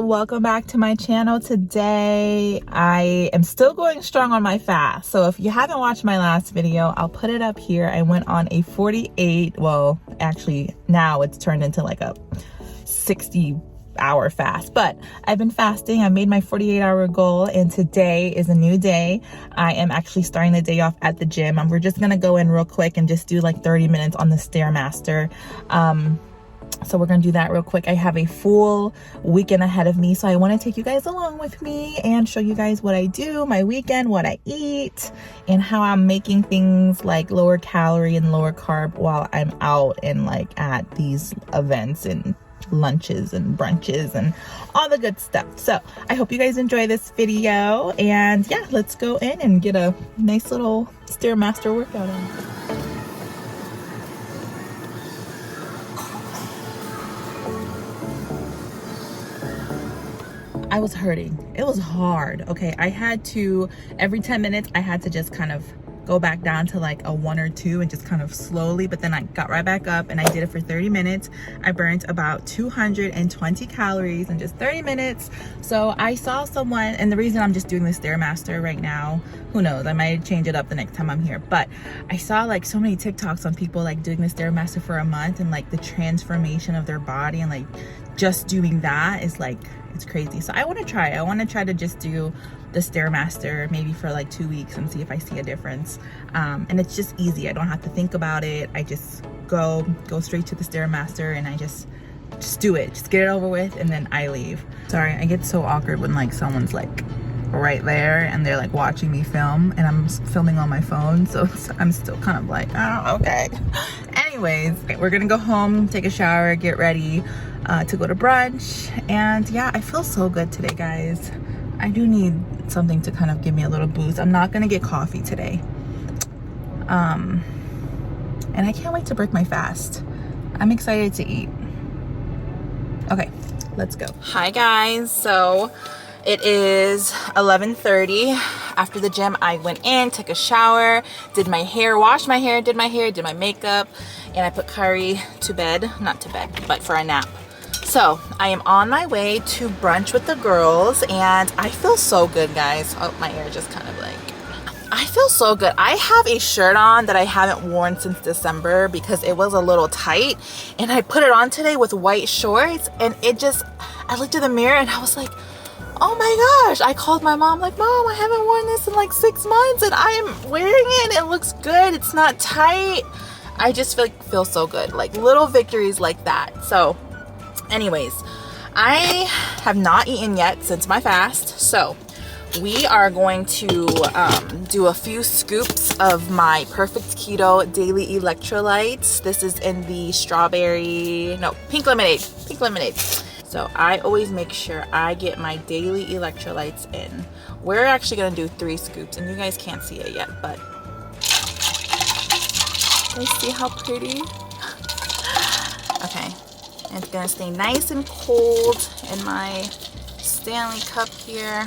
welcome back to my channel. Today I am still going strong on my fast, so if you haven't watched my last video, I'll put it up here. I went on a 48, well actually now it's turned into like a 60-hour fast, but I've been fasting. I made my 48-hour goal, and today is a new day. I am actually starting the day off at the gym. We're just gonna go in real quick and just do like 30 minutes on the Stairmaster. So we're gonna do that real quick. I have a full weekend ahead of me, so I want to take you guys along with me and show you guys what I do, my weekend, what I eat, and how I'm making things like lower calorie and lower carb while I'm out and like at these events and lunches and brunches and all the good stuff. So I hope you guys enjoy this video, and yeah, let's go in and get a nice little Stairmaster workout in. I was hurting. It was hard. Okay, I had to, every 10 minutes I had to just kind of go back down to like a 1 or 2 and just kind of slowly, but then I got right back up and I did it for 30 minutes. I burnt about 220 calories in just 30 minutes. So I saw someone, and the reason I'm just doing this Stairmaster right now, who knows, I might change it up the next time I'm here, but I saw like so many TikToks on people like doing the Stairmaster for a month and like the transformation of their body, and like just doing that is like, it's crazy. So I want to try. I want to try to just do the Stairmaster maybe for like 2 weeks and see if I see a difference. And it's just easy. I don't have to think about it. I just go straight to the Stairmaster and I just do it. Just get it over with and then I leave. Sorry, I get so awkward when like someone's like right there and they're like watching me film and I'm filming on my phone, so I'm still kind of like, oh, okay. Anyways, we're gonna go home, take a shower, get ready to go to brunch. And yeah, I feel so good today, guys. I do need something to kind of give me a little boost. I'm not gonna get coffee today, and I can't wait to break my fast. I'm excited to eat. Okay, let's go. Hi guys, so it is 11:30. After the gym, I went in, took a shower, did my hair, washed my hair, did my makeup, and I put Kari to bed. Not to bed, but for a nap. So I am on my way to brunch with the girls, and I feel so good, guys. Oh, my hair just kind of like, I feel so good. I have a shirt on that I haven't worn since December because it was a little tight, and I put it on today with white shorts, and it just, I looked in the mirror and I was like, oh my gosh. I called my mom like, Mom, I haven't worn this in like 6 months and I am wearing it. It looks good. It's not tight. I just feel so good. Like little victories like that. So anyways, I have not eaten yet since my fast. So we are going to do a few scoops of my Perfect Keto Daily Electrolytes. This is in the pink lemonade. So I always make sure I get my daily electrolytes in. We're actually gonna do 3 scoops, and you guys can't see it yet, but you see how pretty? Okay, and it's gonna stay nice and cold in my Stanley cup here.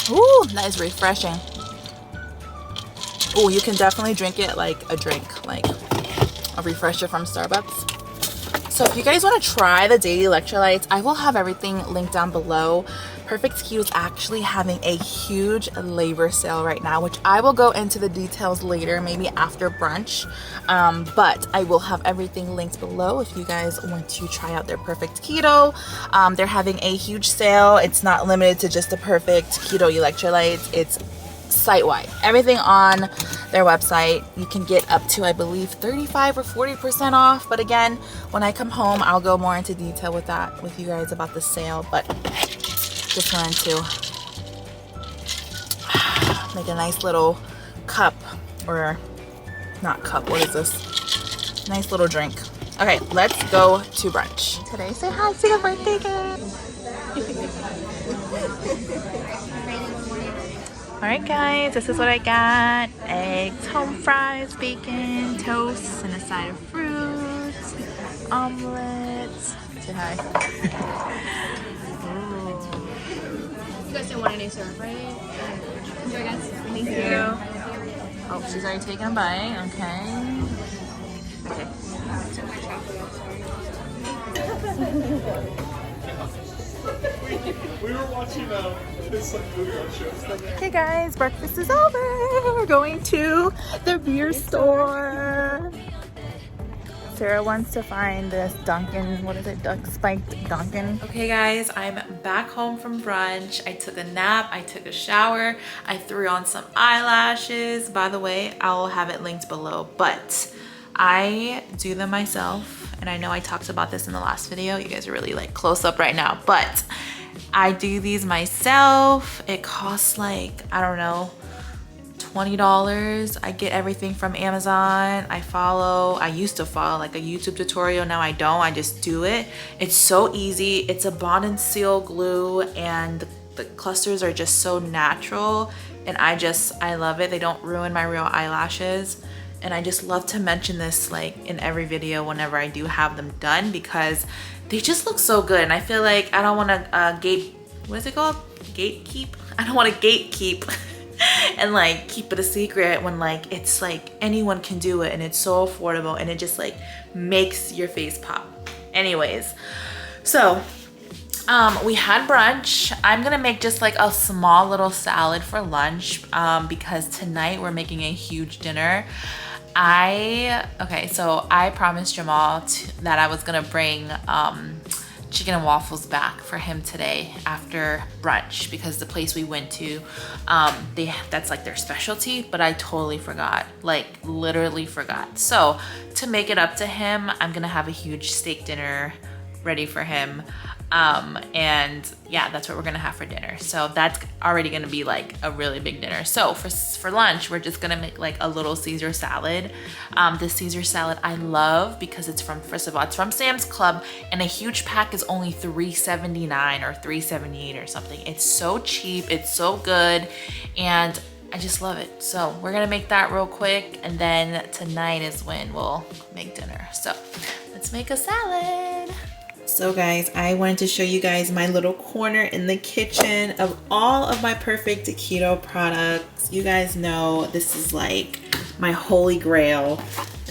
Ooh, that is refreshing. Ooh, you can definitely drink it like a drink, like a refresher from Starbucks. So if you guys want to try the daily electrolytes, I will have everything linked down below. Perfect Keto is actually having a huge labor sale right now, which I will go into the details later, maybe after brunch. But I will have everything linked below if you guys want to try out their Perfect Keto. They're having a huge sale. It's not limited to just the Perfect Keto electrolytes. It's site-wide. Everything on their website. You can get up to, I believe, 35 or 40% off. But again, when I come home, I'll go more into detail with that with you guys about the sale. But just wanted to make a nice little cup, or not cup, what is this? Nice little drink. Okay, let's go to brunch. Today, say hi to the birthday girl. Alright guys, this is what I got. Eggs, home fries, bacon, toast, and a side of fruits, omelets. Say hi. You guys don't want any syrup, right? Enjoy, guys. Thank you. Oh, she's already taken a bite. Okay. Okay. We were watching this like movie on shows. Okay guys, breakfast is over. We're going to the beer store. Sarah wants to find this Dunkin', what is it, duck spiked Dunkin'. Okay guys, I'm back home from brunch. I took a nap, I took a shower, I threw on some eyelashes. By the way, I'll have it linked below, but I do them myself. And I know I talked about this in the last video. You guys are really like close up right now, but I do these myself. It costs like, I don't know, $20. I get everything from Amazon. I used to follow like a YouTube tutorial. Now I don't, I just do it. It's so easy. It's a bond and seal glue and the clusters are just so natural. And I love it. They don't ruin my real eyelashes. And I just love to mention this like in every video whenever I do have them done because they just look so good. And I feel like I don't want to what is it called? Gatekeep? I don't want to gatekeep and like keep it a secret when like it's like anyone can do it and it's so affordable and it just like makes your face pop. Anyways, so we had brunch. I'm gonna make just like a small little salad for lunch because tonight we're making a huge dinner. So I promised Jamal that I was gonna bring chicken and waffles back for him today after brunch because the place we went to, that's like their specialty, but I totally forgot, like literally forgot. So to make it up to him, I'm gonna have a huge steak dinner ready for him. And yeah, that's what we're gonna have for dinner. So that's already gonna be like a really big dinner. So for lunch, we're just gonna make like a little Caesar salad. This Caesar salad I love because it's from, first of all, it's from Sam's Club and a huge pack is only $3.79 or $3.78 or something. It's so cheap, it's so good, and I just love it. So we're gonna make that real quick and then tonight is when we'll make dinner. So let's make a salad. So guys, I wanted to show you guys my little corner in the kitchen of all of my perfect keto products. You guys know this is like my holy grail.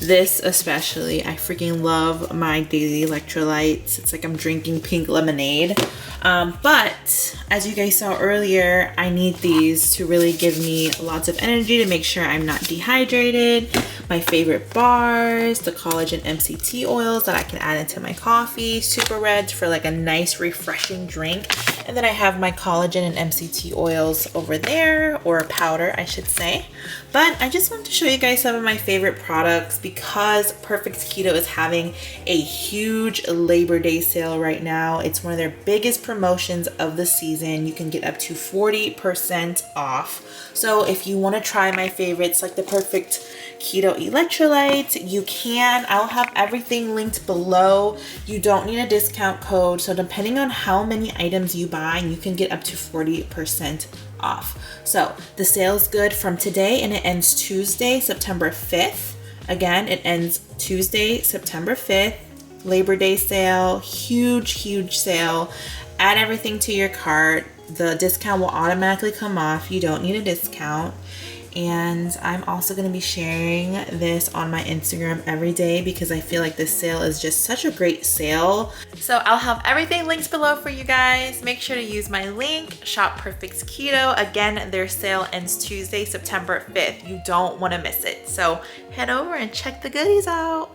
This especially, I freaking love my daily electrolytes. It's like I'm drinking pink lemonade. But as you guys saw earlier, I need these to really give me lots of energy to make sure I'm not dehydrated. My favorite bars, the collagen MCT oils that I can add into my coffee, super red for like a nice refreshing drink. And then I have my collagen and MCT oils over there, or powder I should say. But I just wanted to show you guys some of my favorite products because Perfect Keto is having a huge Labor Day sale right now. It's one of their biggest promotions of the season. You can get up to 40% off. So if you want to try my favorites like the Perfect Keto electrolytes, you can. I'll have everything linked below. You don't need a discount code. So depending on how many items you buy, you can get up to 40% off. So the sale is good from today and it ends Tuesday, September 5th. Again, it ends Tuesday, September 5th. Labor Day sale, huge sale. Add everything to your cart. The discount will automatically come off. You don't need a discount. And I'm also going to be sharing this on my Instagram every day because I feel like this sale is just such a great sale. So I'll have everything linked below for you guys. Make sure to use my link, Shop Perfect Keto. Again, their sale ends Tuesday, September 5th. You don't want to miss it. So head over and check the goodies out.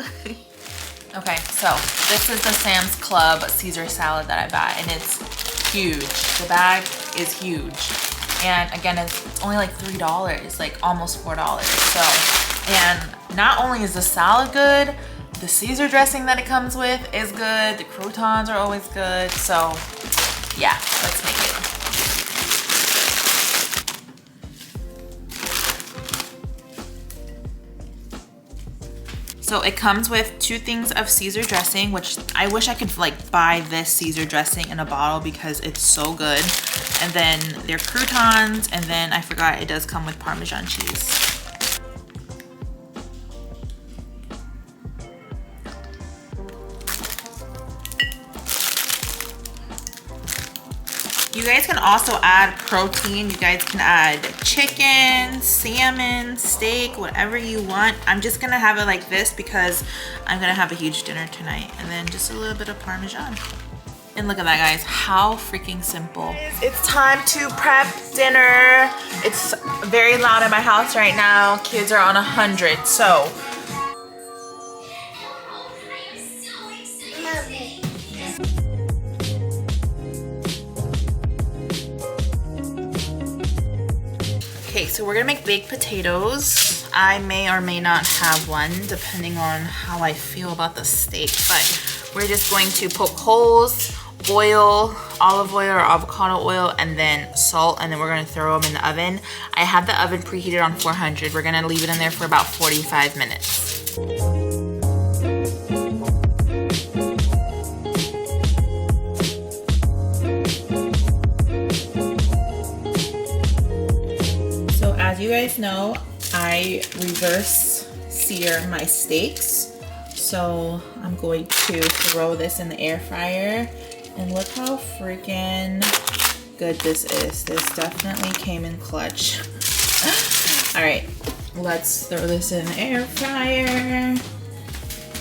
Okay, so this is the Sam's Club Caesar salad that I bought and it's huge. The bag is huge. And again, it's only like $3, like almost $4. So, and not only is the salad good, the Caesar dressing that it comes with is good. The croutons are always good. So yeah, let's make it. So it comes with 2 things of Caesar dressing, which I wish I could like buy this Caesar dressing in a bottle because it's so good. And then their croutons, and then I forgot it does come with Parmesan cheese. You guys can also add protein. You guys can add chicken, salmon, steak, whatever you want. I'm just gonna have it like this because I'm gonna have a huge dinner tonight. And then just a little bit of Parmesan. And look at that, guys, how freaking simple. It's time to prep dinner. It's very loud in my house right now. Kids are on 100, so. Okay, so we're gonna make baked potatoes. I may or may not have one, depending on how I feel about the steak, but we're just going to poke holes, oil, olive oil or avocado oil, and then salt, and then we're gonna throw them in the oven. I have the oven preheated on 400. We're gonna leave it in there for about 45 minutes. So as you guys know, I reverse sear my steaks. So I'm going to throw this in the air fryer. And look how freaking good this is. This definitely came in clutch. All right, let's throw this in the air fryer.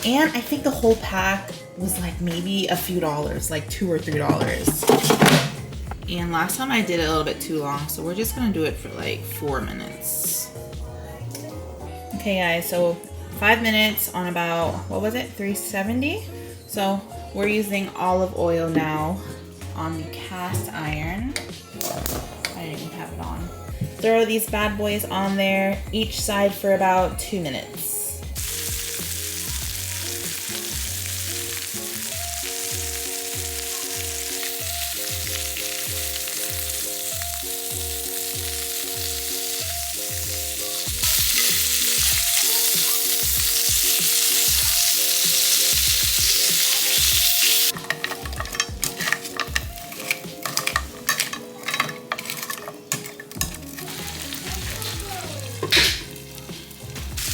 And I think the whole pack was like maybe a few dollars, like $2 or $3. And last time I did it a little bit too long, so we're just gonna do it for like 4 minutes. Okay guys, so 5 minutes on about, what was it, 370? So we're using olive oil now on the cast iron. I didn't even have it on. Throw these bad boys on there, each side for about 2 minutes.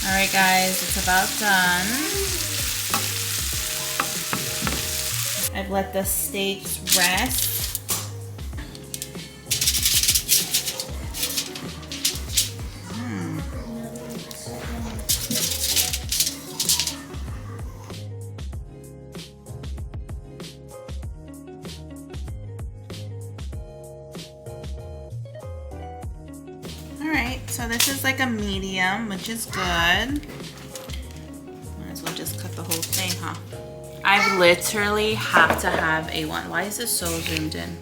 Alright guys, it's about done. I've let the steaks rest. Alright, so this is like a medium, which is good. Might as well just cut the whole thing, huh? I literally have to have A1. Why is this so zoomed in?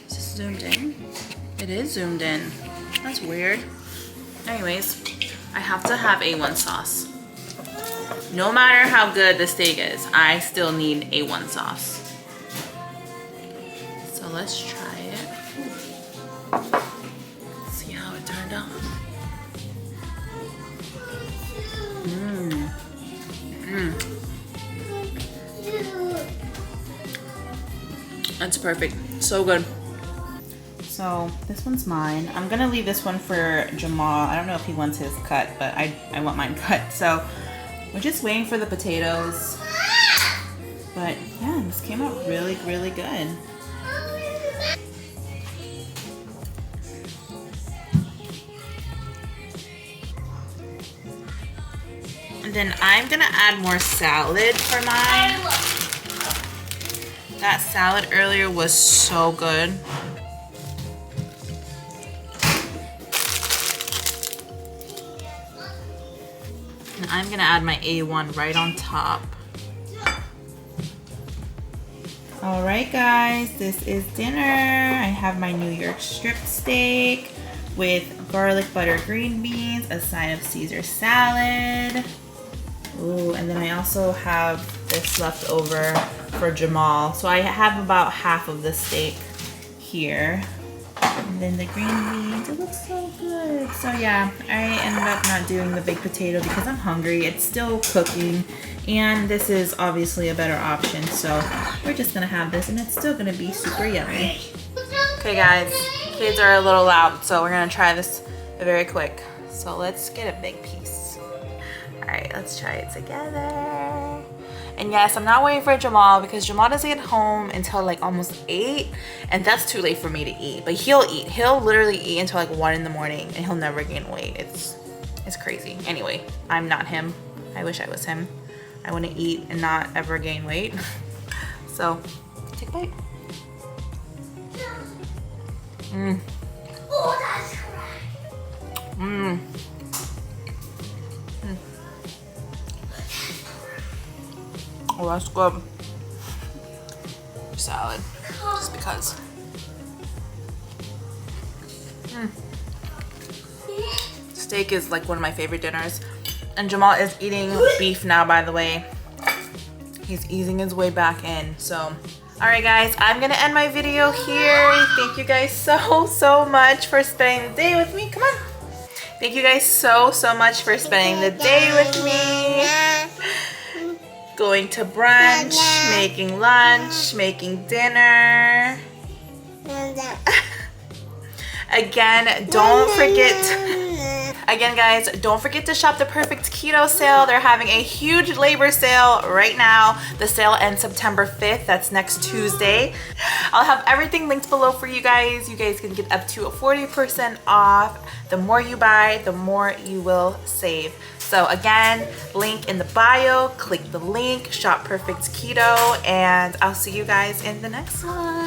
Is this zoomed in? It is zoomed in. That's weird. Anyways, I have to have A1 sauce. No matter how good the steak is, I still need A1 sauce. So let's try it. See how it turned out. That's perfect. So good. So this one's mine. I'm gonna leave this one for Jamal. I don't know if he wants his cut, but I want mine cut. So we're just waiting for the potatoes. But yeah, this came out really, really good. And then I'm gonna add more salad for mine. That salad earlier was so good. And I'm gonna add my A1 right on top. All right guys, this is dinner. I have my New York strip steak with garlic butter green beans, a side of Caesar salad. Ooh, and then I also have this left over for Jamal. So I have about half of the steak here. And then the green beans, it looks so good. So yeah, I ended up not doing the baked potato because I'm hungry. It's still cooking. And this is obviously a better option. So we're just gonna have this and it's still gonna be super yummy. Okay guys, kids are a little loud. So we're gonna try this very quick. So let's get a big piece. All right, let's try it together. And yes, I'm not waiting for Jamal because Jamal doesn't get home until like almost 8, and that's too late for me to eat. But he'll eat. He'll literally eat until like 1 in the morning, and he'll never gain weight. It's crazy. Anyway, I'm not him. I wish I was him. I want to eat and not ever gain weight. So, take a bite. Oh, that's correct. Oh, that's good. Salad, just because. Steak is like one of my favorite dinners. And Jamal is eating beef now, by the way. He's easing his way back in, so. All right, guys, I'm gonna end my video here. Thank you guys so much for spending the day with me. Come on. Thank you guys so much for spending the day with me. Going to brunch, making lunch, making dinner. Again, don't forget. Again, guys, don't forget to shop the Perfect Keto sale. They're having a huge labor sale right now. The sale ends September 5th. That's next Tuesday. I'll have everything linked below for you guys. You guys can get up to 40% off. The more you buy, the more you will save. So again, link in the bio. Click the link, shop Perfect Keto, and I'll see you guys in the next one.